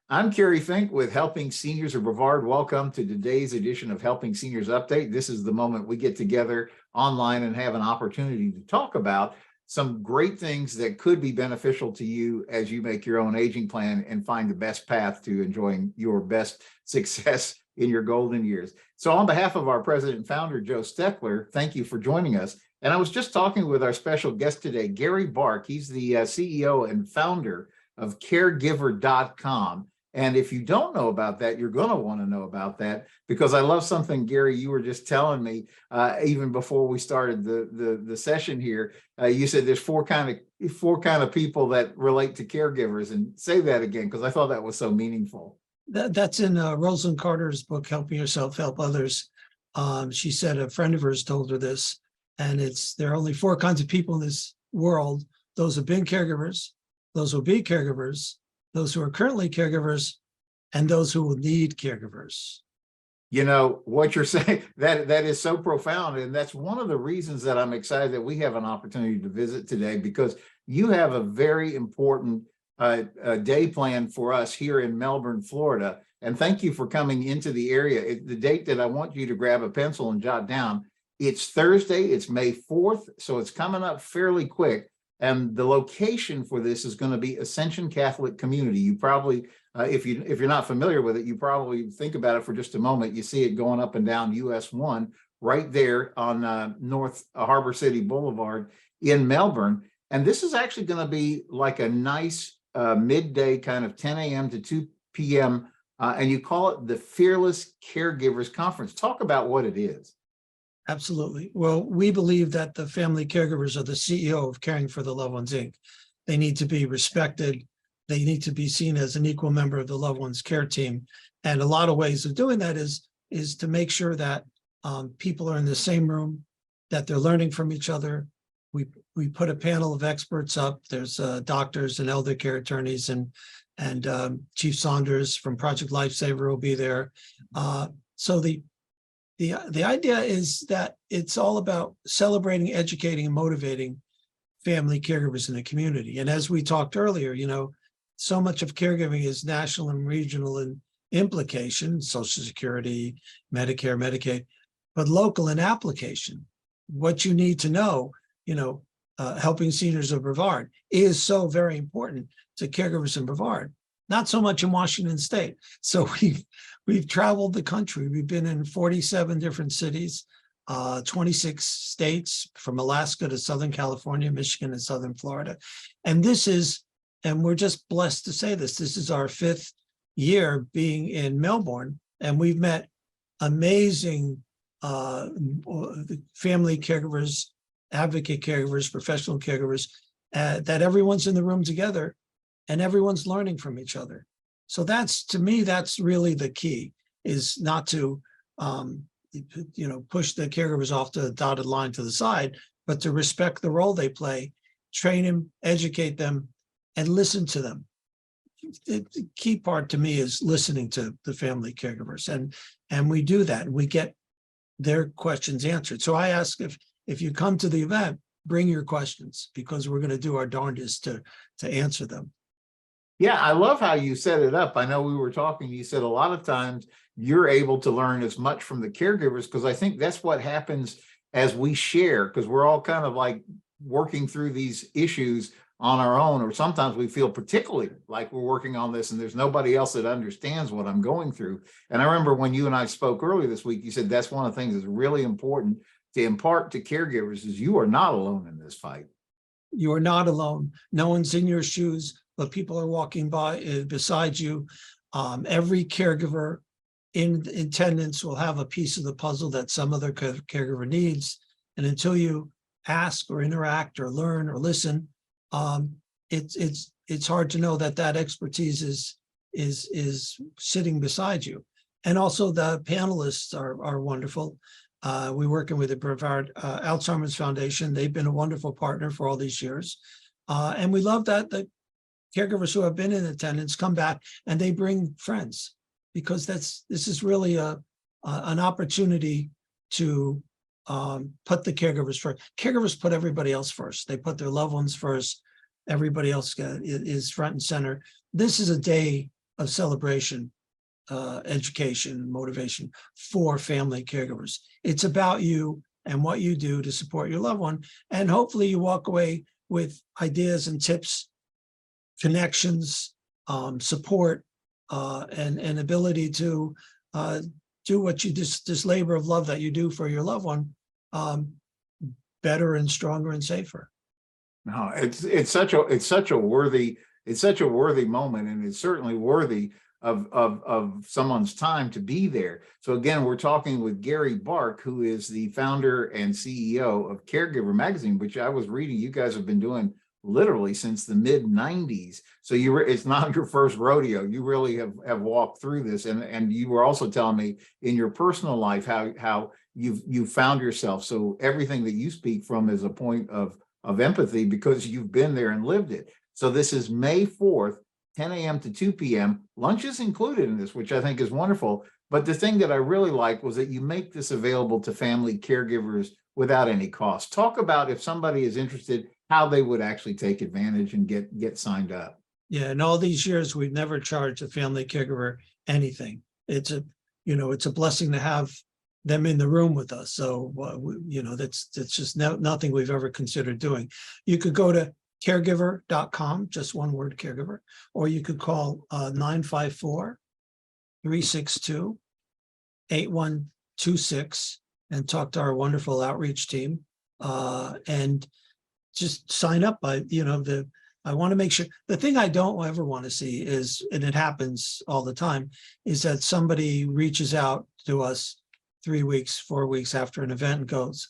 I'm Kerry Fink with Helping Seniors of Brevard. Welcome to today's edition of Helping Seniors Update. This is the moment we get together online and have an opportunity to talk about some great things that could be beneficial to you as you make your own aging plan and find the best path to enjoying your best success in your golden years. So on behalf of our president and founder, Joe Steckler, thank you for joining us. And I was just talking with our special guest today, Gary Barg. He's the CEO and founder of caregiver.com. And if you don't know about that, you're going to want to know about that, because I love something, Gary, you were just telling me even before we started the session here. You said there's four kind of people that relate to caregivers, and say that again, because I thought that was so meaningful. That's in Rosalind Carter's book, Helping Yourself, Help Others. She said a friend of hers told her this, and there are only four kinds of people in this world: those who've been caregivers, those who will be caregivers, those who are currently caregivers, and those who will need caregivers. You know, what you're saying, that is so profound. And that's one of the reasons that I'm excited that we have an opportunity to visit today, because you have a very important day plan for us here in Melbourne, Florida. And thank you for coming into the area. The date that I want you to grab a pencil and jot down, it's Thursday, it's May 4th. So it's coming up fairly quick. And the location for this is going to be Ascension Catholic Community. You probably, if you're not familiar with it, you probably think about it for just a moment. You see it going up and down US 1 right there on North Harbor City Boulevard in Melbourne. And this is actually going to be like a nice midday kind of 10 a.m. to 2 p.m. And you call it the Fearless Caregivers Conference. Talk about what it is. Absolutely. Well, we believe that the family caregivers are the CEO of Caring for the Loved Ones, Inc. They need to be respected. They need to be seen as an equal member of the loved ones care team. And a lot of ways of doing that is to make sure that people are in the same room, that they're learning from each other. We put a panel of experts up. There's doctors and elder care attorneys, and Chief Saunders from Project Lifesaver will be there. So the idea is that it's all about celebrating, educating, and motivating family caregivers in the community. And as we talked earlier, you know, so much of caregiving is national and regional in implication, Social Security, Medicare, Medicaid, but local in application. What you need to know, you know, Helping Seniors of Brevard is so very important to caregivers in Brevard. Not so much in Washington State. So we've traveled the country. We've been in 47 different cities, 26 states, from Alaska to Southern California, Michigan, and Southern Florida. And we're just blessed to say this is our 5th year being in Melbourne, and we've met amazing family caregivers, advocate caregivers, professional caregivers, that everyone's in the room together and everyone's learning from each other. So to me, that's really the key, is not to, push the caregivers off the dotted line to the side, but to respect the role they play, train them, educate them, and listen to them. The key part to me is listening to the family caregivers, and we do that. We get their questions answered. So I ask, if you come to the event, bring your questions, because we're going to do our darndest to answer them. Yeah, I love how you set it up. I know we were talking, you said a lot of times you're able to learn as much from the caregivers, because I think that's what happens as we share, because we're all kind of like working through these issues on our own, or sometimes we feel particularly like we're working on this and there's nobody else that understands what I'm going through. And I remember when you and I spoke earlier this week, you said that's one of the things that's really important to impart to caregivers, is you are not alone in this fight. You are not alone. No one's in your shoes, but people are walking by beside you. Every caregiver in attendance will have a piece of the puzzle that some other caregiver needs. And until you ask or interact or learn or listen, it's hard to know that expertise is sitting beside you. And also the panelists are wonderful. We're working with the Brevard Alzheimer's Foundation. They've been a wonderful partner for all these years. And we love that the caregivers who have been in attendance come back and they bring friends, because this is really an opportunity to put the caregivers first. Caregivers put everybody else first. They put their loved ones first. Everybody else is front and center. This is a day of celebration, education, motivation for family caregivers. It's about you and what you do to support your loved one. And hopefully you walk away with ideas and tips, connections, support, and ability to do what you this labor of love that you do for your loved one better and stronger and safer. No, it's such a worthy moment, and it's certainly worthy of someone's time to be there. So again, we're talking with Gary Barg, who is the founder and CEO of Caregiver Magazine, which I was reading you guys have been doing literally since the mid-90s. So it's not your first rodeo. You really have walked through this. And you were also telling me in your personal life how you've found yourself. So everything that you speak from is a point of empathy because you've been there and lived it. So this is May 4th, 10 a.m. to 2 p.m. Lunch is included in this, which I think is wonderful. But the thing that I really like was that you make this available to family caregivers without any cost. Talk about, if somebody is interested, how they would actually take advantage and get signed up. Yeah, in all these years, we've never charged a family caregiver anything. It's a blessing to have them in the room with us. So, that's just nothing we've ever considered doing. You could go to caregiver.com, just one word, caregiver, or you could call 954-362-8126 and talk to our wonderful outreach team, and just sign up. I want to make sure. The thing I don't ever want to see is, and it happens all the time, is that somebody reaches out to us 3 weeks, 4 weeks after an event and goes,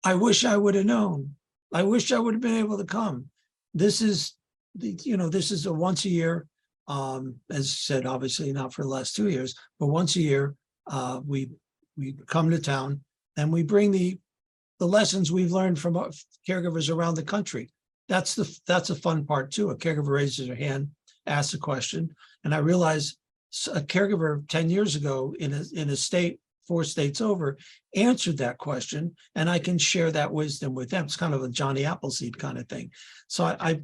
I wish I would have known. I wish I would have been able to come. This is a once a year, as said, obviously not for the last 2 years, but once a year, we come to town and we bring the lessons we've learned from caregivers around the country. That's a fun part too. A caregiver raises their hand, asks a question, and I realize a caregiver 10 years ago in a state, 4 states over, answered that question, and I can share that wisdom with them. It's kind of a Johnny Appleseed kind of thing. So I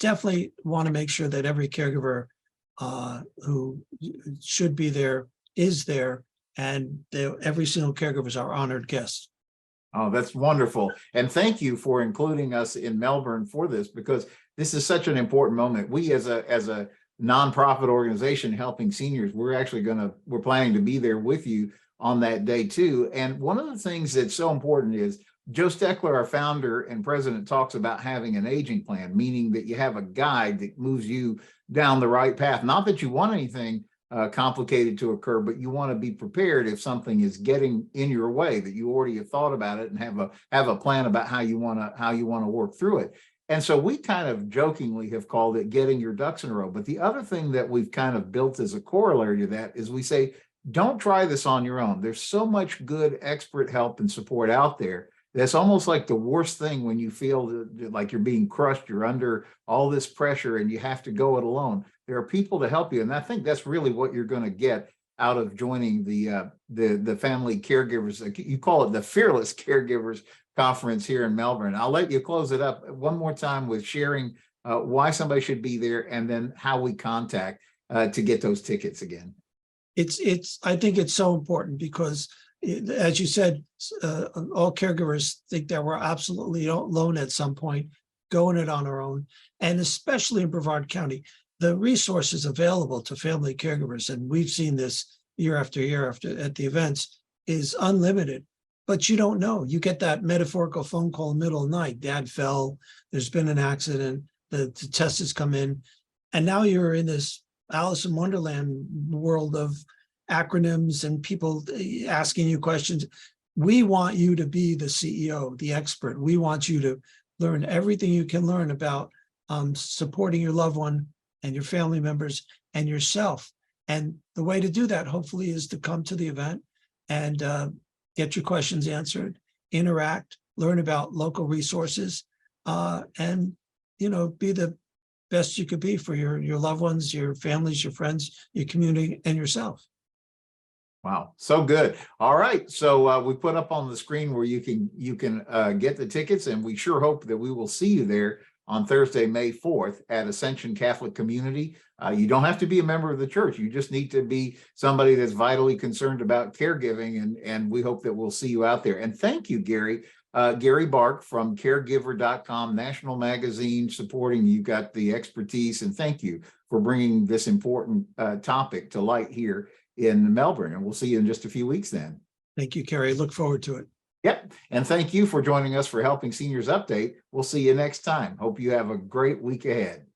definitely want to make sure that every caregiver who should be there is there, and every single caregiver is our honored guest. Oh, that's wonderful. And thank you for including us in Melbourne for this, because this is such an important moment. We as a nonprofit organization, Helping Seniors, we're planning to be there with you on that day too. And one of the things that's so important is Joe Steckler, our founder and president, talks about having an aging plan, meaning that you have a guide that moves you down the right path. Not that you want anything complicated to occur, but you want to be prepared if something is getting in your way, that you already have thought about it and have a plan about how you want to work through it. And so we kind of jokingly have called it getting your ducks in a row. But the other thing that we've kind of built as a corollary to that is we say, don't try this on your own. There's so much good expert help and support out there. That's almost like the worst thing when you feel like you're being crushed, you're under all this pressure and you have to go it alone. There are people to help you. And I think that's really what you're going to get out of joining the family caregivers. You call it the Fearless Caregivers Conference here in Melbourne. I'll let you close it up one more time with sharing why somebody should be there and then how we contact to get those tickets again. I think it's so important because, as you said, all caregivers think that we're absolutely alone at some point, going it on our own. And especially in Brevard County, the resources available to family caregivers, and we've seen this year after year at the events, is unlimited. But you don't know. You get that metaphorical phone call in the middle of the night. Dad fell, there's been an accident, the test has come in, and now you're in this Alice in Wonderland world of acronyms and people asking you questions. We want you to be the CEO, the expert. We want you to learn everything you can learn about supporting your loved one and your family members and yourself. And the way to do that, hopefully, is to come to the event and get your questions answered, interact, learn about local resources, and be the best you could be for your loved ones, your families, your friends, your community, and yourself. Wow, so good. All right, so we put up on the screen where you can get the tickets, and we sure hope that we will see you there on Thursday, May 4th at Ascension Catholic Community. You don't have to be a member of the church. You just need to be somebody that's vitally concerned about caregiving, and we hope that we'll see you out there. And thank you, Gary. Gary Barg from caregiver.com, national magazine, supporting you. Got the expertise, and thank you for bringing this important topic to light here in Melbourne. And we'll see you in just a few weeks then. Thank you, Kerry. Look forward to it. Yep. And thank you for joining us for Helping Seniors Update. We'll see you next time. Hope you have a great week ahead.